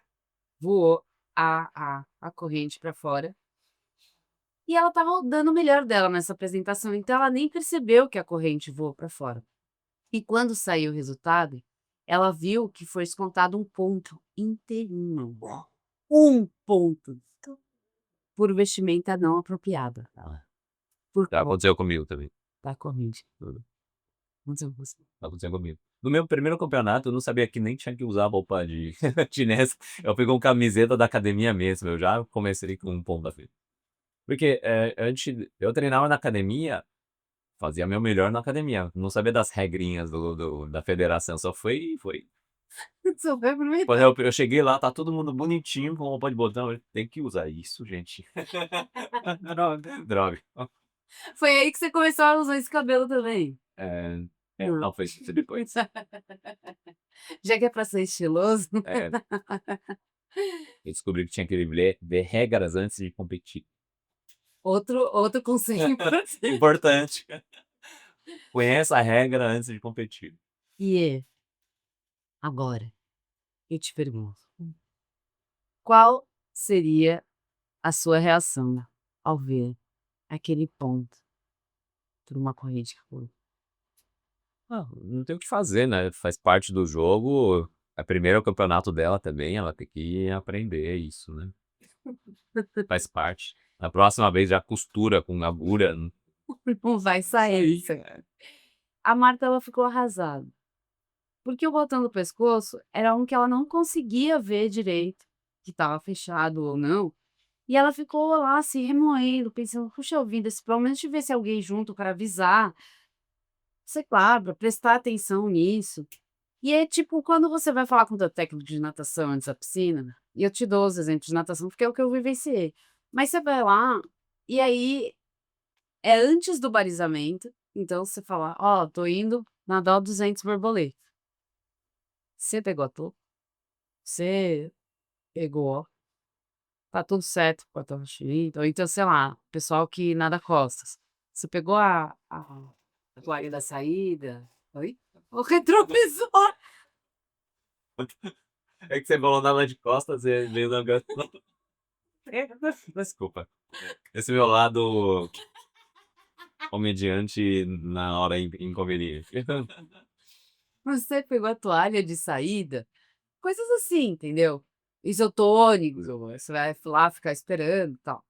voou a corrente para fora. E ela estava dando o melhor dela nessa apresentação, então ela nem percebeu que a corrente voou para fora. E quando saiu o resultado, ela viu que foi descontado um ponto inteirinho. Um ponto por vestimenta não apropriada. Por Já conta aconteceu comigo também. da corrente. Aconteceu com você. Aconteceu comigo. No meu primeiro campeonato, eu não sabia que nem tinha que usar roupa de chinesa. Eu fui com camiseta da academia mesmo. Eu já comecei com um ponto da frente. Porque antes, eu treinava na academia, fazia meu melhor na academia. Não sabia das regrinhas da federação. Só foi. Só foi Quando aproveitar. eu cheguei lá, tá todo mundo bonitinho, com roupa de botão. Tem que usar isso, gente. Droga. Droga. Foi aí que você começou a usar esse cabelo também. Não, foi isso depois. Já que é pra ser estiloso. É, eu descobri que tinha que ver regras antes de competir. Outro conselho importante. Importante. Conheça a regra antes de competir. E agora, eu te pergunto, qual seria a sua reação ao ver aquele ponto por uma corrente que foi? Não tem o que fazer, né? Faz parte do jogo. É primeiro campeonato dela também, ela tem que aprender isso, né? Faz parte. Na próxima vez já costura com agulha. Não vai sair isso. A Marta ela ficou arrasada, porque o botão do pescoço era um que ela não conseguia ver direito, que estava fechado ou não, e ela ficou lá se remoendo, pensando, puxa vida, se pelo menos tivesse alguém junto para avisar, sei lá, para prestar atenção nisso. E é tipo, quando você vai falar com o teu técnico de natação antes da piscina, e eu te dou os exemplos de natação porque é o que eu vivenciei, mas você vai lá, e aí é antes do balizamento, então você fala, ó, tô indo nadar 200 borboleta. Você pegou a touca, você pegou, tá tudo certo com a tua mochilita, ou então, sei lá, pessoal que nada costas. Você pegou a toalha da saída, oi? O retrovisor! É que você falou nada de costas e veio na Desculpa. Esse meu lado comediante na hora inconveniente. Você pegou a toalha de saída Coisas assim, entendeu? Isotônicos, você vai lá ficar esperando e tal.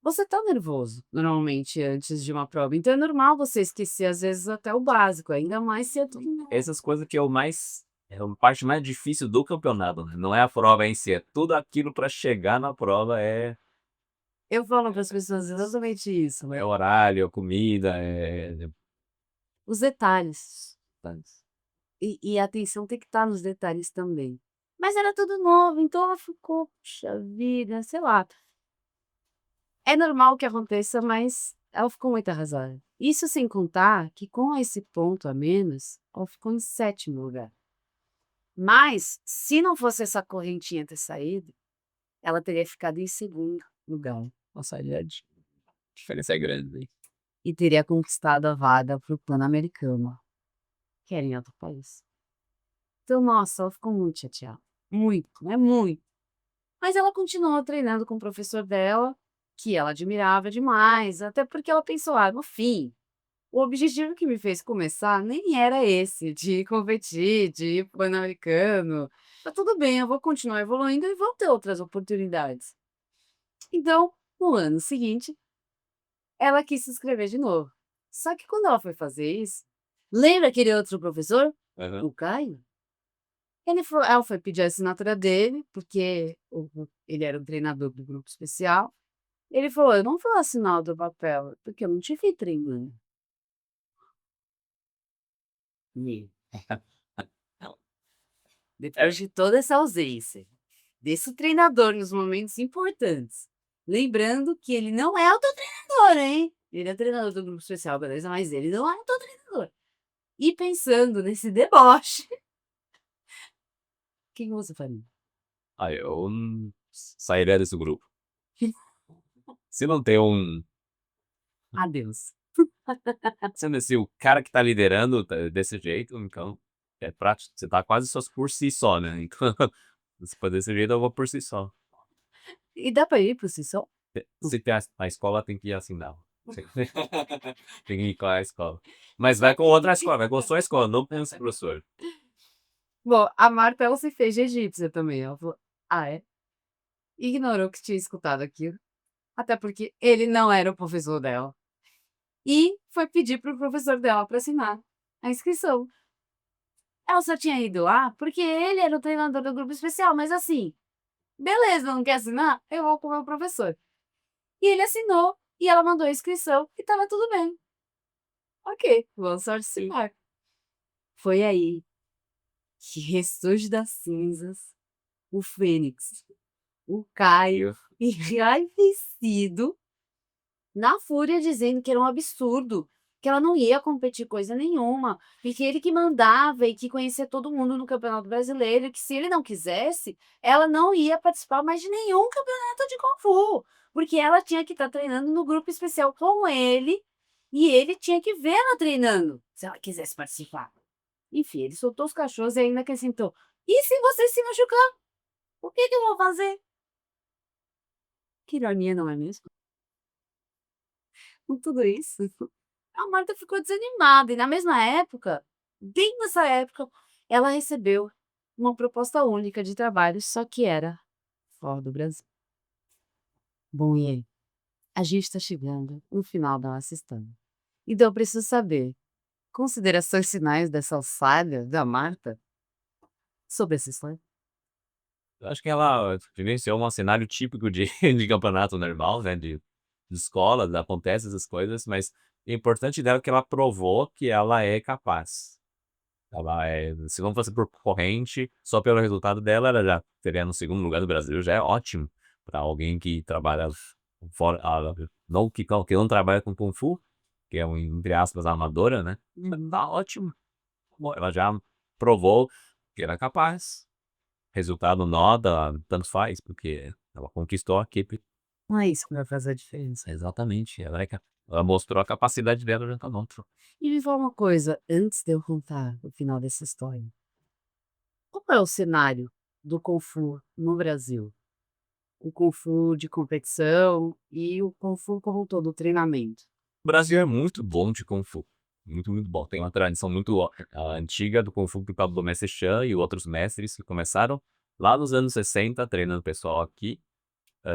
Você tá nervoso, normalmente, antes de uma prova, então é normal você esquecer, às vezes, até o básico, ainda mais se é tudo novo. Essas coisas que é a parte mais difícil do campeonato, né? Não é a prova em si, é tudo aquilo para chegar na prova, Eu falo para as pessoas exatamente isso, né? é horário, é comida, Os detalhes. E a atenção tem que estar nos detalhes também. Mas era tudo novo, então ela ficou, puxa vida, sei lá. É normal que aconteça, mas ela ficou muito arrasada. Isso sem contar que com esse ponto a menos, ela ficou em 7º lugar. Mas, se não fosse essa correntinha ter saído, ela teria ficado em 2º lugar. Nossa, a diferença é grande, hein? E teria conquistado a vaga para o Pan-Americano, que era em outro país. Então, nossa, ela ficou muito chateada. Muito, é muito. Mas ela continuou treinando com o professor dela, que ela admirava demais, até porque ela pensou, no fim, o objetivo que me fez começar nem era esse, de competir, de ir pro Pan-Americano. Tá tudo bem, eu vou continuar evoluindo e vou ter outras oportunidades. Então, no ano seguinte, ela quis se inscrever de novo. Só que quando ela foi fazer isso, lembra aquele outro professor, Aham. o Caio? Ela foi pedir a assinatura dele, porque ele era o treinador do grupo especial. Ele falou: "Eu não vou assinar o teu papel, porque eu não te vi treinando". E depois de toda essa ausência, desse treinador nos momentos importantes, lembrando que ele não é o teu treinador, hein? Ele é treinador do grupo especial, beleza, mas ele não é o teu treinador. E pensando nesse deboche, o que você faria? Eu sairia desse grupo. Se não tem Adeus. sendo assim, o cara que tá liderando desse jeito, então é prático, você tá quase só por si só, né? Então, se for desse jeito, eu vou por si só. E dá pra ir pro Sissó? Se tem a escola, tem que ir assim, não. Tem que ir com a escola. Mas vai com outra escola, vai com a sua escola, não com esse professor. Bom, a Marta, ela se fez de egípcia também. Ela falou: "Ah, é?" Ignorou que tinha escutado aquilo, até porque ele não era o professor dela. E foi pedir para o professor dela para assinar a inscrição. Ela só tinha ido lá porque ele era o treinador do grupo especial, mas assim, beleza, não quer assinar? Eu vou com o meu professor. E ele assinou, e ela mandou a inscrição e estava tudo bem. Ok, vamos participar. Foi aí que ressurge das cinzas o Fênix, o Caio, enraivecido, na fúria, dizendo que era um absurdo, que ela não ia competir coisa nenhuma, e que ele que mandava e que conhecia todo mundo no Campeonato Brasileiro, e que se ele não quisesse, ela não ia participar mais de nenhum campeonato de Kung Fu, porque ela tinha que estar treinando no grupo especial com ele, e ele tinha que ver ela treinando, se ela quisesse participar. Enfim, ele soltou os cachorros e ainda acrescentou: "E se você se machucar? O que que eu vou fazer?" Que ironia, não é mesmo? Com tudo isso, a Marta ficou desanimada e na mesma época, bem nessa época, ela recebeu uma proposta única de trabalho, só que era fora do Brasil. Bom, e aí? A gente está chegando no final da nossa história. Então eu preciso saber, considerações finais dessa alçada da Marta sobre essa história? Eu acho que ela vivenciou um cenário típico de de campeonato normal, né, de escola, acontece essas coisas, mas o importante dela é que ela provou que ela é capaz. Se não fosse por corrente, só pelo resultado dela, ela já estaria no 2º lugar do Brasil, já é ótimo para alguém que trabalha fora, não que não trabalha com Kung Fu, que é um, entre aspas, amadora, né? Tá ótimo. Bom, ela já provou que era capaz. Resultado nota, tanto faz, porque ela conquistou a equipe. Não é isso que vai fazer a diferença. Exatamente, ela mostrou a capacidade dela já tá dentro. E me fala uma coisa, antes de eu contar o final dessa história. Qual é o cenário do Kung Fu no Brasil? O Kung Fu de competição e o Kung Fu como um todo, o treinamento. O Brasil é muito bom de Kung Fu, Muito, muito bom. Tem uma tradição muito antiga do Kung Fu por causa do mestre Chan e outros mestres que começaram lá nos anos 60 treinando o pessoal aqui.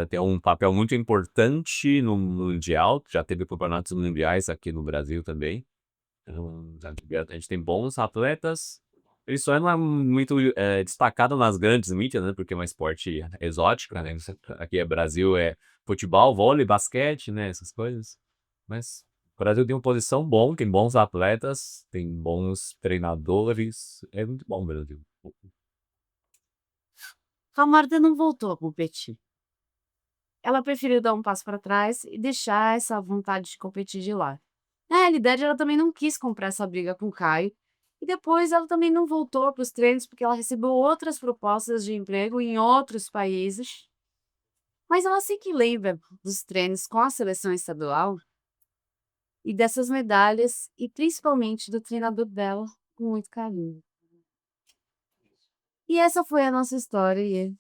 Tem um papel muito importante no mundial, já teve campeonatos mundiais aqui no Brasil também. Então, a gente tem bons atletas. Ele só não é muito destacado nas grandes mídias, né? Porque é um esporte exótico, né? Aqui é Brasil, é futebol, vôlei, basquete, né? Essas coisas. Mas o Brasil tem uma posição bom, tem bons atletas, tem bons treinadores. É muito bom o Brasil. A Marta não voltou a competir. Ela preferiu dar um passo para trás e deixar essa vontade de competir de lado. Na realidade, ela também não quis comprar essa briga com o Caio. E depois ela também não voltou para os treinos porque ela recebeu outras propostas de emprego em outros países. Mas ela sempre lembra dos treinos com a seleção estadual e dessas medalhas e principalmente do treinador dela com muito carinho. E essa foi a nossa história.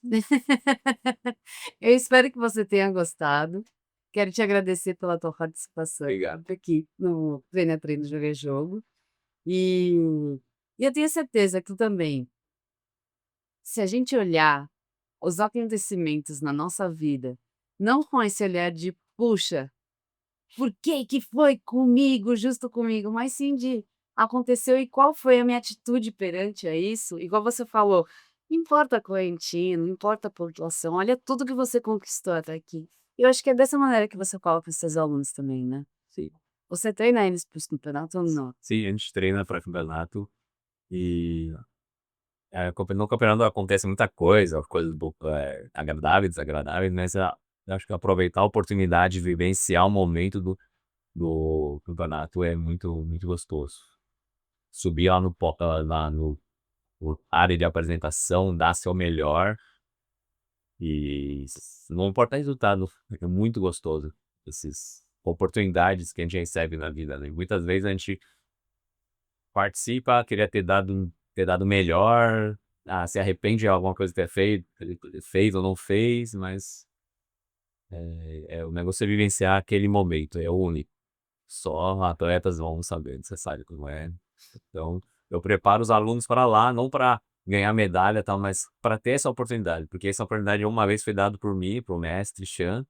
Eu espero que você tenha gostado. Quero te agradecer pela tua participação Obrigado. aqui no Treino a Treino, Jogo é Jogo. E eu tenho certeza que tu também, se a gente olhar os acontecimentos na nossa vida, não com esse olhar de, puxa, por que que foi comigo, justo comigo, mas sim de aconteceu e qual foi a minha atitude perante a isso, igual você falou, não importa a correntinha, não importa a pontuação, olha tudo que você conquistou até aqui. Eu acho que é dessa maneira que você coloca os seus alunos também, né? Sim. Você treina eles para os campeonatos ou não? Sim, a gente treina para campeonato e no campeonato acontece muita coisa, coisas agradáveis, desagradáveis, mas eu acho que aproveitar a oportunidade de vivenciar o momento do campeonato é muito, muito gostoso. Subir lá no área de apresentação, dar seu melhor e não importa o resultado, é muito gostoso. Essas oportunidades que a gente recebe na vida, né? Muitas vezes a gente participa, queria ter dado melhor, se arrepende de alguma coisa que ter feito, fez ou não fez, mas o negócio é vivenciar aquele momento, é único. Só atletas vão saber, você sabe como é. Então, eu preparo os alunos para lá, não para ganhar medalha e tal, mas para ter essa oportunidade, porque essa oportunidade uma vez foi dada por mim, pro mestre Chan,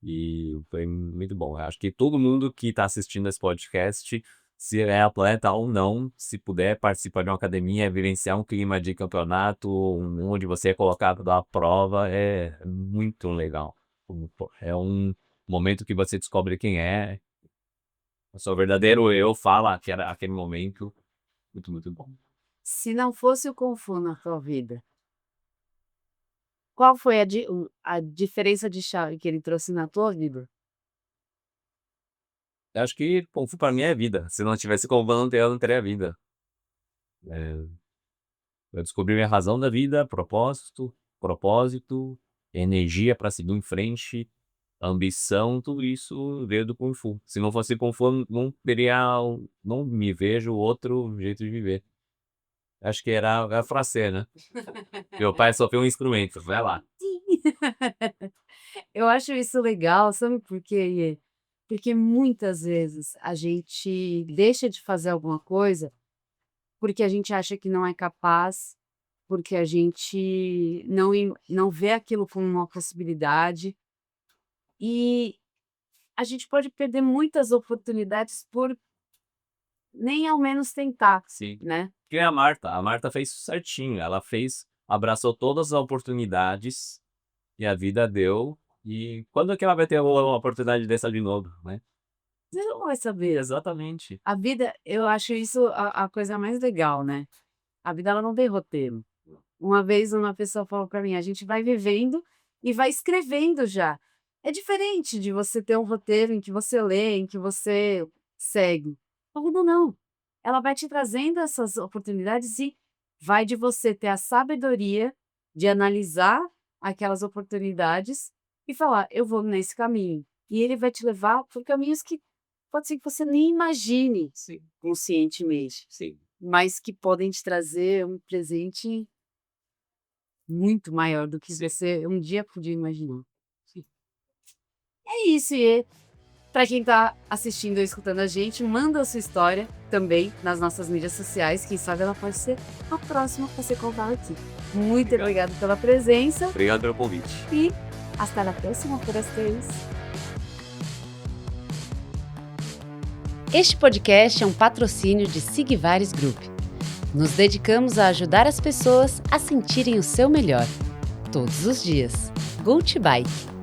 e foi muito bom. Eu acho que todo mundo que está assistindo esse podcast, se é atleta ou não, se puder participar de uma academia, vivenciar um clima de campeonato, onde você é colocado da prova, é muito legal. É um momento que você descobre quem é. O seu verdadeiro eu fala que era aquele momento muito, muito bom. Se não fosse o Kung Fu na tua vida, qual foi a diferença de chave que ele trouxe na tua vida? Eu acho que Kung Fu pra mim é vida. Se não tivesse Kung Fu, eu não teria vida. Eu descobri minha razão da vida, propósito, energia para seguir em frente, ambição, tudo isso veio do Kung Fu. Se não fosse Kung Fu, eu não me vejo outro jeito de viver. Acho que era a francês, né? Meu pai só foi um instrumento, vai lá. Eu acho isso legal, sabe por quê? Porque muitas vezes a gente deixa de fazer alguma coisa porque a gente acha que não é capaz, porque a gente não vê aquilo como uma possibilidade. E a gente pode perder muitas oportunidades por nem ao menos tentar, Sim. né? Que é a Marta. A Marta fez isso certinho. Ela abraçou todas as oportunidades e a vida deu. E quando é que ela vai ter uma oportunidade dessa de novo, né? Você não vai saber. Exatamente. A vida, eu acho isso a coisa mais legal, né? A vida ela não tem roteiro. Uma vez uma pessoa falou para mim: "A gente vai vivendo e vai escrevendo já". É diferente de você ter um roteiro em que você lê, em que você segue. A vida não. Ela vai te trazendo essas oportunidades e vai de você ter a sabedoria de analisar aquelas oportunidades e falar: "Eu vou nesse caminho". E ele vai te levar por caminhos que pode ser que você nem imagine Sim. conscientemente, Sim. mas que podem te trazer um presente muito maior do que Sim. você um dia podia imaginar. É isso, e para quem tá assistindo ou escutando a gente, manda a sua história, também nas nossas mídias sociais. Quem sabe ela pode ser a próxima a ser contada aqui. Muito obrigada pela presença Obrigado pelo convite. e hasta la próxima, forasteros. Este podcast é um patrocínio de Sigvares Group. Nos dedicamos a ajudar as pessoas a sentirem o seu melhor. Todos os dias. Go to Bike.